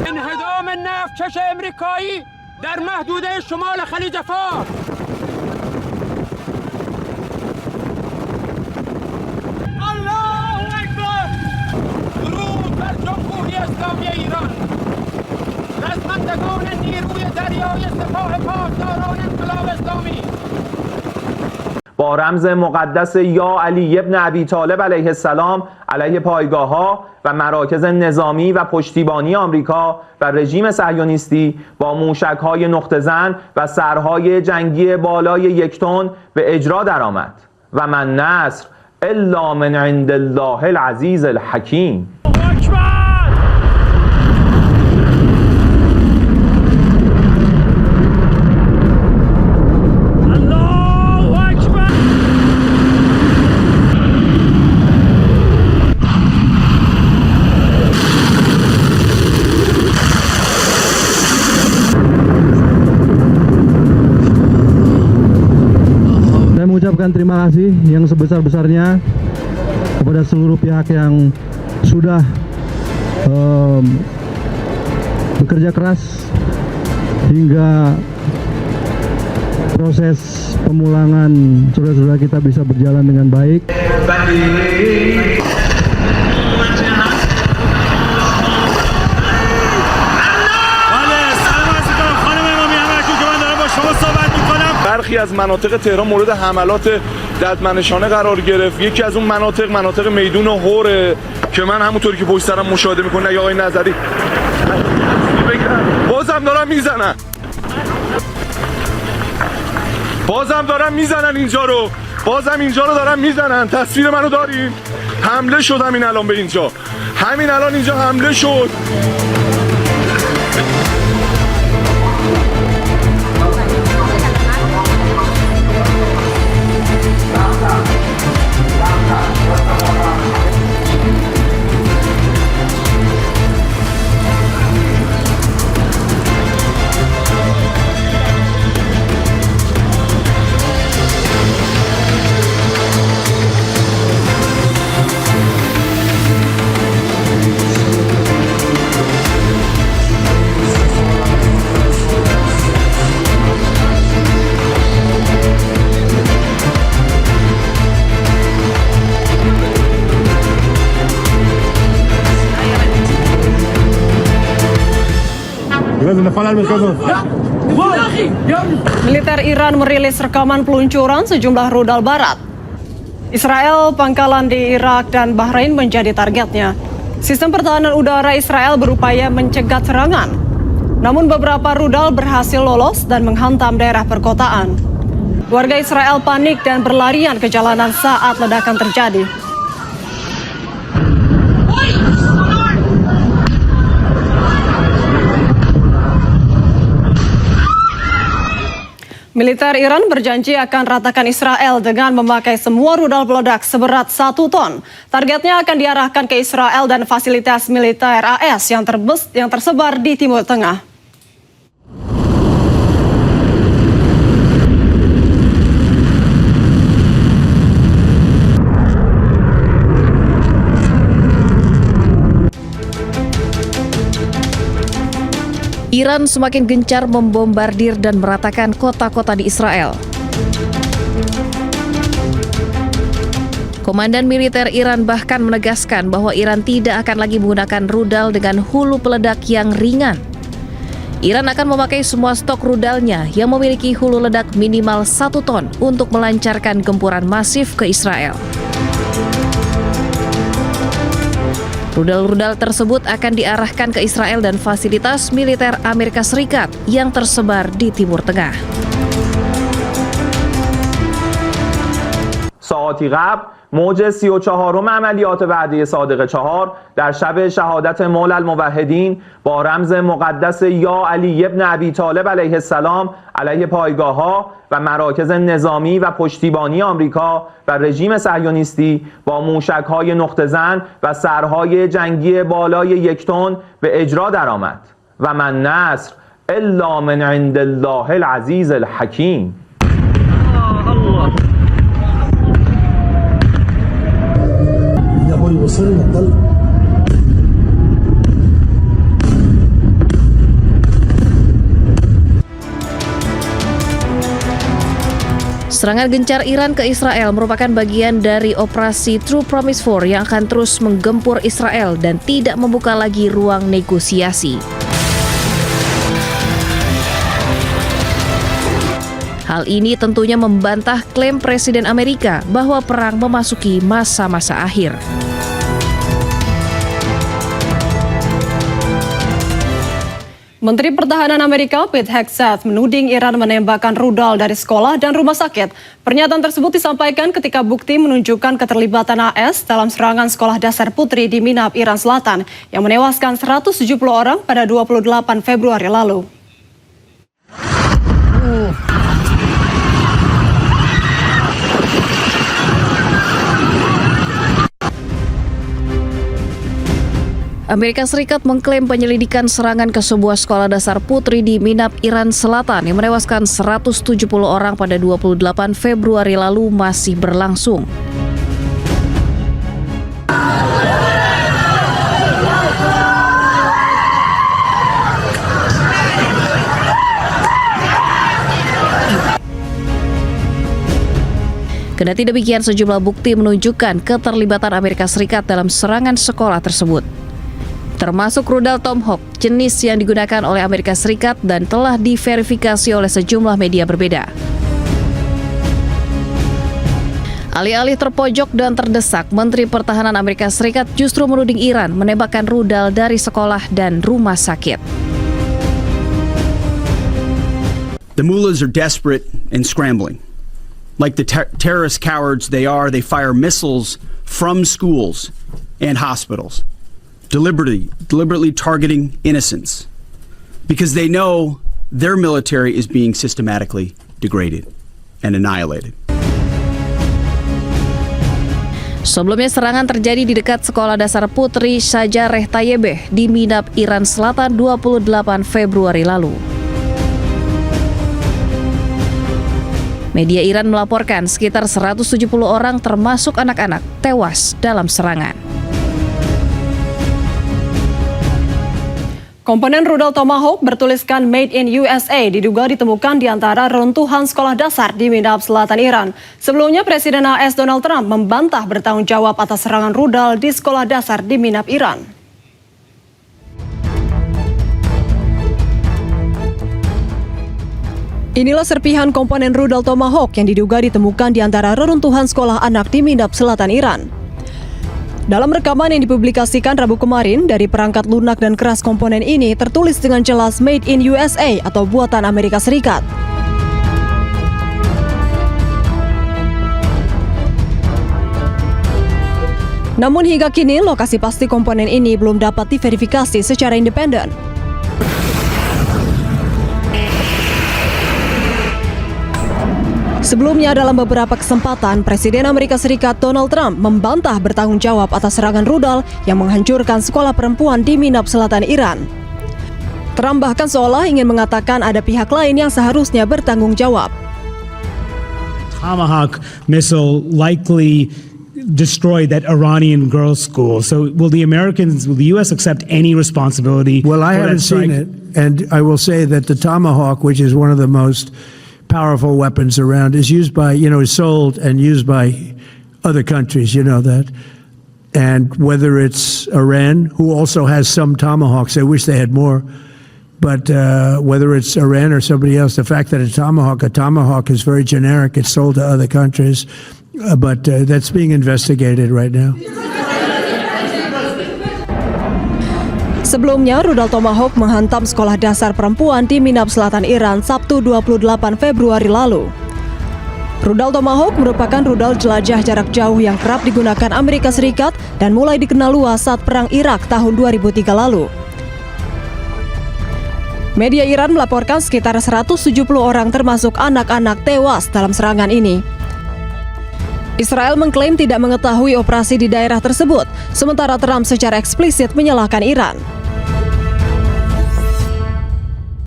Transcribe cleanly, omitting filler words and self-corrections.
انهدام نفتکش امریکایی در محدوده شمال خلیج فارس. الله اکبر. درود بر جمهوری اسلامی ایران. رزمندگان نیروی دریای سپاه پاسداران انقلاب اسلامی با رمز مقدس یا علی ابن ابی طالب علیه السلام علیه پایگاه‌ها و مراکز نظامی و پشتیبانی آمریکا و رژیم صهیونیستی با موشک‌های نقطه‌زن و سرهای جنگی بالای 1 تن به اجرا درآمد و من نصر الا من عند الله العزیز الحکیم. Mengucapkan terima kasih yang sebesar-besarnya kepada seluruh pihak yang sudah bekerja keras hingga proses pemulangan saudara-saudara kita bisa berjalan dengan baik. برخی از مناطق تهران مورد حملات ددمنشانه قرار گرفت. یکی از اون مناطق میدون هوره که من همونطوری که پشت سرم مشاهده میکنه آقای نظری بازم دارن میزنن اینجا رو، بازم اینجا رو دارن میزنن. تصویر منو دارین؟ حمله شد همین الان به اینجا، همین الان اینجا حمله شد. Militer Iran merilis rekaman peluncuran sejumlah rudal barat. Israel, pangkalan di Irak dan Bahrain menjadi targetnya. Sistem pertahanan udara Israel berupaya mencegat serangan. Namun beberapa rudal berhasil lolos dan menghantam daerah perkotaan. Warga Israel panik dan berlarian ke jalanan saat ledakan terjadi. Militer Iran berjanji akan ratakan Israel dengan memakai semua rudal peledak seberat 1 ton. Targetnya akan diarahkan ke Israel dan fasilitas militer AS yang tersebar di Timur Tengah. Iran semakin gencar membombardir dan meratakan kota-kota di Israel. Komandan militer Iran bahkan menegaskan bahwa Iran tidak akan lagi menggunakan rudal dengan hulu peledak yang ringan. Iran akan memakai semua stok rudalnya yang memiliki hulu ledak minimal 1 ton untuk melancarkan gempuran masif ke Israel. Rudal-rudal tersebut akan diarahkan ke Israel dan fasilitas militer Amerika Serikat yang tersebar di Timur Tengah. ساعتی قبل موج 34م عملیات وعده صادق 4 در شب شهادت مولا الموحدین با رمز مقدس یا علی ابن ابی طالب علیه السلام علیه پایگاه‌ها و مراکز نظامی و پشتیبانی آمریکا و رژیم صهیونیستی با موشک‌های نقطه‌زن و سرهای جنگی بالای 1 تن به اجرا درآمد و من نصر إلا من عند الله العزيز الحكيم. Serangan gencar Iran ke Israel merupakan bagian dari operasi True Promise 4 yang akan terus menggempur Israel dan tidak membuka lagi ruang negosiasi. Hal ini tentunya membantah klaim Presiden Amerika bahwa perang memasuki masa-masa akhir. Menteri Pertahanan Amerika Pete Hegseth menuding Iran menembakkan rudal dari sekolah dan rumah sakit. Pernyataan tersebut disampaikan ketika bukti menunjukkan keterlibatan AS dalam serangan sekolah dasar putri di Minab, Iran Selatan yang menewaskan 170 orang pada 28 Februari lalu. Amerika Serikat mengklaim penyelidikan serangan ke sebuah sekolah dasar putri di Minab, Iran Selatan yang menewaskan 170 orang pada 28 Februari lalu masih berlangsung. Kendati demikian, sejumlah bukti menunjukkan keterlibatan Amerika Serikat dalam serangan sekolah tersebut, termasuk rudal Tomahawk, jenis yang digunakan oleh Amerika Serikat dan telah diverifikasi oleh sejumlah media berbeda. Alih-alih terpojok dan terdesak, Menteri Pertahanan Amerika Serikat justru menuding Iran menembakkan rudal dari sekolah dan rumah sakit. The mullahs are desperate and scrambling. Like the terrorist cowards they are, they fire missiles from schools and hospitals. Deliberately targeting innocents because they know their military is being systematically degraded and annihilated. Sebelumnya serangan terjadi di dekat sekolah dasar putri Shajareh Tayyibeh di Minab, Iran Selatan 28 Februari lalu. Media Iran melaporkan sekitar 170 orang termasuk anak-anak tewas dalam serangan. Komponen rudal Tomahawk bertuliskan Made in USA diduga ditemukan di antara reruntuhan sekolah dasar di Minab, Selatan Iran. Sebelumnya, Presiden AS Donald Trump membantah bertanggung jawab atas serangan rudal di sekolah dasar di Minab, Iran. Inilah serpihan komponen rudal Tomahawk yang diduga ditemukan di antara reruntuhan sekolah anak di Minab, Selatan Iran. Dalam rekaman yang dipublikasikan Rabu kemarin dari perangkat lunak dan keras komponen ini tertulis dengan jelas Made in USA atau buatan Amerika Serikat. Namun hingga kini lokasi pasti komponen ini belum dapat diverifikasi secara independen. Sebelumnya dalam beberapa kesempatan, Presiden Amerika Serikat Donald Trump membantah bertanggung jawab atas serangan rudal yang menghancurkan sekolah perempuan di Minab, Selatan Iran. Trump bahkan seolah ingin mengatakan ada pihak lain yang seharusnya bertanggung jawab. Tomahawk missile likely destroyed that Iranian girls' school. So will the U.S. accept any responsibility? Well, I haven't seen it, and I will say that the Tomahawk, which is one of the most powerful weapons around, is used by, is sold and used by other countries, you know that. And whether it's Iran, who also has some Tomahawks, I wish they had more, but whether it's Iran or somebody else, the fact that a Tomahawk is very generic, it's sold to other countries, but that's being investigated right now. Sebelumnya, rudal Tomahawk menghantam sekolah dasar perempuan di Minab, Selatan Iran Sabtu 28 Februari lalu. Rudal Tomahawk merupakan rudal jelajah jarak jauh yang kerap digunakan Amerika Serikat dan mulai dikenal luas saat Perang Irak tahun 2003 lalu. Media Iran melaporkan sekitar 170 orang termasuk anak-anak tewas dalam serangan ini. Israel mengklaim tidak mengetahui operasi di daerah tersebut, sementara Trump secara eksplisit menyalahkan Iran.